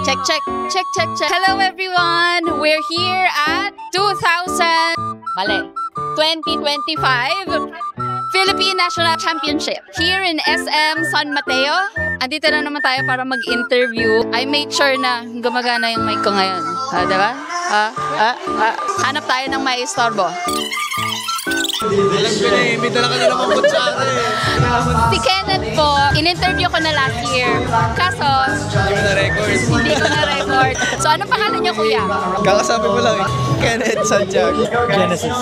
Check, check, check, check, check. Hello everyone! We're here at 2025 Philippine National Championship here in SM San Mateo. Andito na naman tayo para mag-interview. I made sure na gumagana yung mic ko ngayon. Diba? Hanap tayo ng may istorbo. Alam ko na eh, may dala ka na naman kutsara eh. Si Kenneth po, in-interview ko na last year. Kaso, hindi ko na-record. So, anong pangalan niyo, kuya? Kakasabi ko lang eh. Kenneth Santiago. Genesis.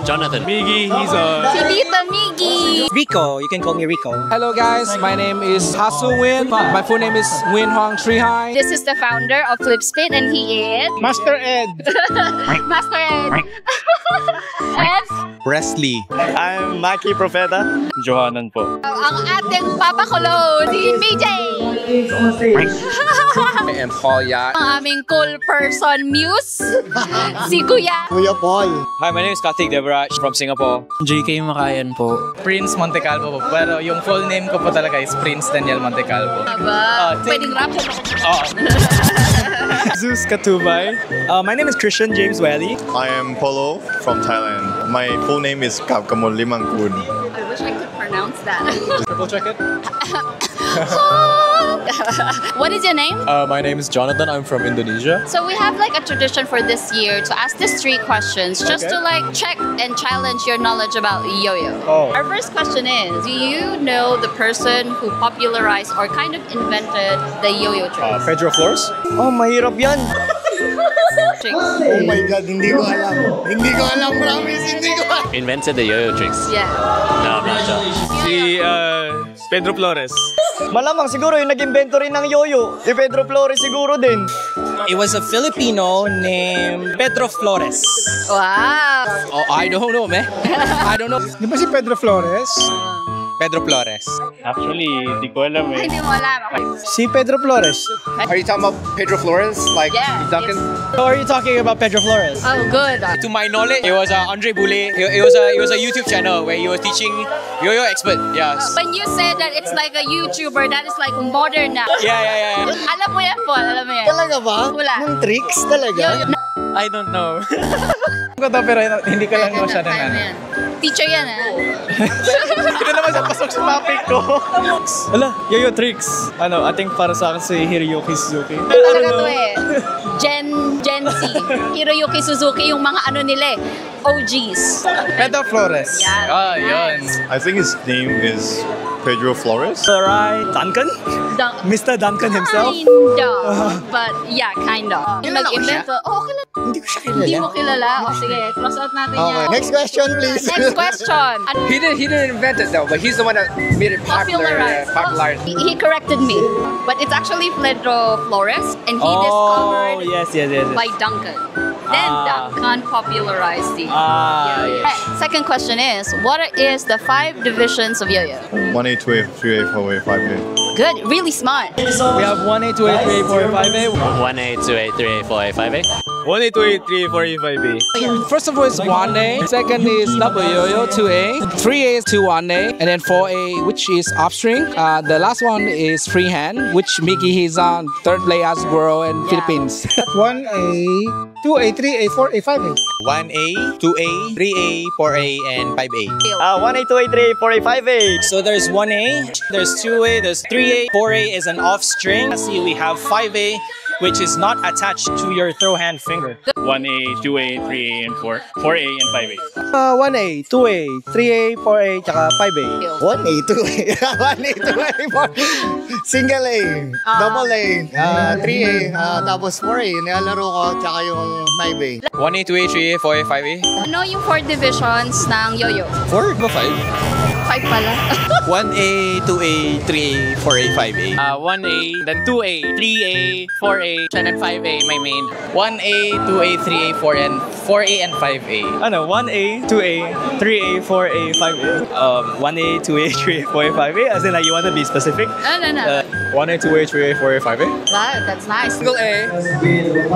Jonathan. Miggy, he's on. Si Tita Miggy. Rico, you can call me Rico. Hello guys, my name is Hasu Win. My full name is Win Hong Trihai. This is the founder of Flipspin and he is... Master Ed. Master Ed. And Presley. I'm Maki Profeta. Johanan po. ang ating papakulo, si BJ. I am Paul Ya. Ang aming cool person muse, si Kuya. Kuya Paul. Hi, my name is Katik Devaraj from Singapore. JK Makayan po. Prince Montecalvo po. Pero yung full name ko po talaga is Prince Daniel Montecalvo. Aba, pwedeng rap. Zeus Katubay. My name is Christian James Welly. I am Polo from Thailand. My full name is Kapkamon Limangkun. I wish I could pronounce that. Triple check it. What is your name? My name is Jonathan. I'm from Indonesia. So we have like a tradition for this year to ask these 3 questions just to like check and challenge your knowledge about yo-yo. Oh. Our first question is, do you know the person who popularized or kind of invented the yo-yo trick? Pedro Flores. Oh, mahirap yan. Oh my God, hindi ko alam. Hindi ko alam, promise, hindi ko alam. Invented the yo-yo tricks. Yeah. No, I'm not sure. Si Pedro Flores. Malamang siguro yung nag-invento rin ng yoyo. Si Pedro Flores siguro din. It was a Filipino named Pedro Flores. Wow. Oh, I don't know, man. I don't know. Di ba si Pedro Flores? Pedro Flores. Actually, di ko alam eh. Hindi mo alam. Okay. Si Pedro Flores. Are you talking about Pedro Flores? Like Yeah. Duncan? Or are you talking about Pedro Flores? Oh, good. To my knowledge, it was Andre Boule. It was a YouTube channel where he was teaching yo-yo expert. Yeah. When you say that it's like a YouTuber, that is like modern na. Yeah. Alam mo yan, Paul. Alam mo yan. Talaga ba? Wala. Ng tricks talaga? I don't know. Pero hindi ko lang masyado na. Teacher yan, ha? Hindi naman siya pasok sa topic ko. Ala, yo-yo tricks. I think para sa akin si Hiroyuki Suzuki. Talaga to eh. Gen Z. Hiroyuki Suzuki, yung mga ano nila eh. OGs. Pedro Flores. Yan. Ah, yun. I think his name is Pedro Flores. Right, Duncan? Mr. Duncan himself? Kinda. But yeah, kinda. Yung nag-invento. Oh, kilala. Hindi ko siya kilala. Hindi mo kilala. O sige, cross out natin Okay, yan. next question please. Next question. He didn't invent it though, but he's the one that made it Popularized. popular. He corrected me. But it's actually Pedro Flores. And he discovered yes. by Duncan. Then Duncan popularized the yo-yo. yes. Second question is, what is the 5 divisions of yo-yo? 1A, 2A, 3A, 4A, 5A. Good, really smart. We have 1A, 2A, 3A, 4A, 5A. 1A, 2A, 3A, 4A, 5A. 1A, 2A, 3A, 4A, 5A. First of all is 1A, second is double yo-yo, 2A, 3A is 2-1A, and then 4A, which is upstring. The last one is freehand, which Mickey is on third play as world in Philippines. 1A, 2A, 3A, 4A, 5A. 1A, 2A, 3A, 4A, and 5A. 1A, 2A, 3A, 4A, 5A. So there's 1A, there's 2A, there's 3A, 4A is an off string. See, we have 5A, which is not attached to your throw hand finger. 1A, 2A, 3A, and 4. 4A and 5A. 1A, 2A, 3A, 4A, tsaka 5A. 1A, 2A, 1A, 2A, 4A. Single A, double A, 3A, tapos 4A. Nilalaro ko, tsaka yung 5A. 1A, 2A, 3A, 4A, 5A. Ano yung 4 divisions ng yo-yo? 4 ba 5? 5 pala. 1A, 2A, 3A, 4A, 5A. 1A, then 2A, 3A, 4A, and then 5A, my main. 1A, 2A, 3A, 4A, and 5A. Ano, 1A, 2A, 3A, 4A, 5A. 1A, 2A, 3A, 4A, 5A? As in like you want to be specific? No. 1A, 2A, 3A, 4A, 5A. That's nice. Single A,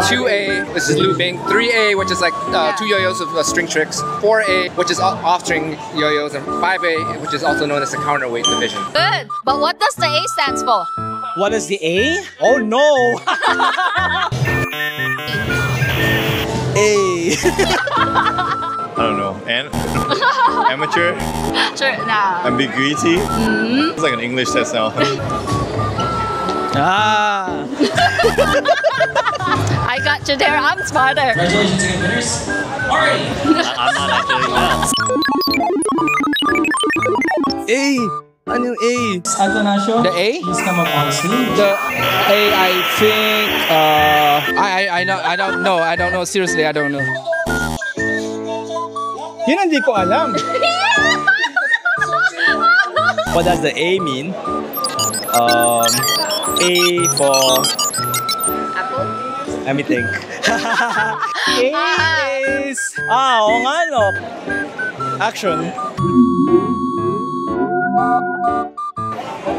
2A, which is looping, 3A, which is like two yo-yos of string tricks, 4A, which is off-string yo-yos, and 5A, which is also known as the counterweight division. Good. But what does the A stands for? What is the A? Oh no! A. I don't know. Amateur? Sure. Nah. Ambiguity? It's like an English test now. Ah! I got you there. I'm smarter. Congratulations again, winners. Alright! I'm not actually A. Ano yung A? Antonasio, The A? please come up on stage. The A, I think. I don't know. Seriously, I don't know. Yun hindi ko alam. What does the A mean? A for... Apple. Let me think. A is... oo nga no. Action.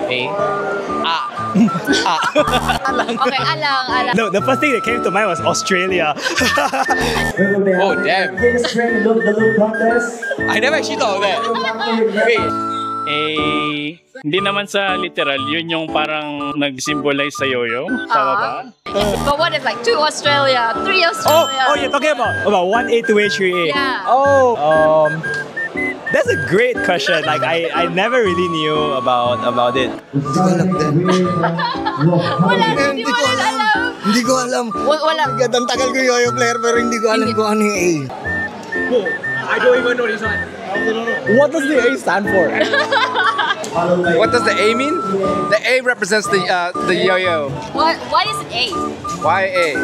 A. Okay, alang. No, the first thing that came to mind was Australia. Oh, damn. I never actually thought of that. Wait. Hindi naman sa literal, yun yung parang nag-symbolize sa yoyo. Tama ba? But what if like 2 Australia, 3 Australia? Oh, you're talking about 1A, 2A, 3A. Yeah. Oh, that's a great question. Like I never really knew about it. Wala, hindi mo rin alam. Hindi ko alam. Wala. Ang tagal ko yo-yo player pero hindi ko alam kung ano yung A. I don't even know this one. What does the A stand for? What does the A mean? The A represents the yo-yo. Why is it A? Why A?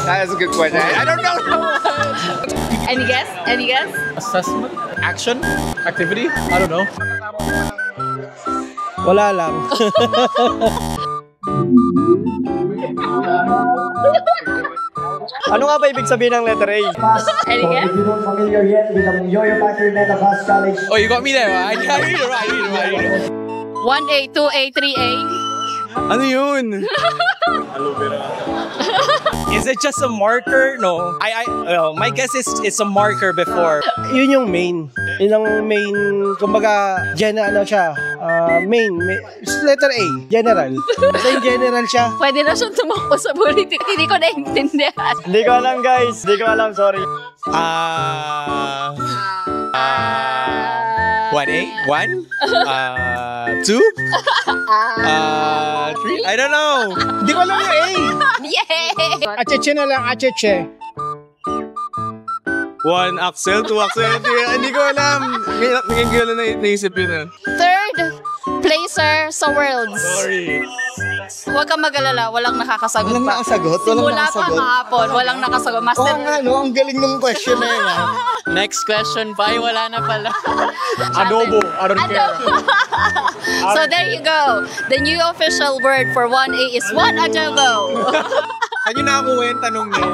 That is a good question. I don't know. Any guess? Any guess? Assessment? Action? Activity? I don't know. Wala lang. Ano nga ba ibig sabihin ng letter A? Any guess? Oh, you got me there. I read it right. 1A, 2A, 3A. Ano yun? Is it just a marker? No. My guess is it's a marker before. Yun yung main. Yun ang main, kumbaga, ano siya, main, letter A, general. Basta yung general siya. Pwede na siyang tumakbo sa politik. Hindi ko naiintindihan. Hindi ko alam guys. Hindi ko alam, sorry. 1A? 1? 2? 3? I don't know. Hindi ko alam yung A. Yay! Acheche na lang, acheche. 1 Axel, 2 Axel. Hindi ko alam. Ngayon ko na naisip yun. Third placer sa Worlds. Sorry. Huwag kang mag-alala, walang nakakasagot Walang pa. nakasagot? Walang Simula nakasagot? pa kahapon, walang nakasagot. Master, Oo nga, no? Ang galing ng question na yun. Next question pa. Wala na pala. Adobo. I don't care. So there you go. The new official word for 1A is what adobo? Saan yun nakakuha yung tanong niya?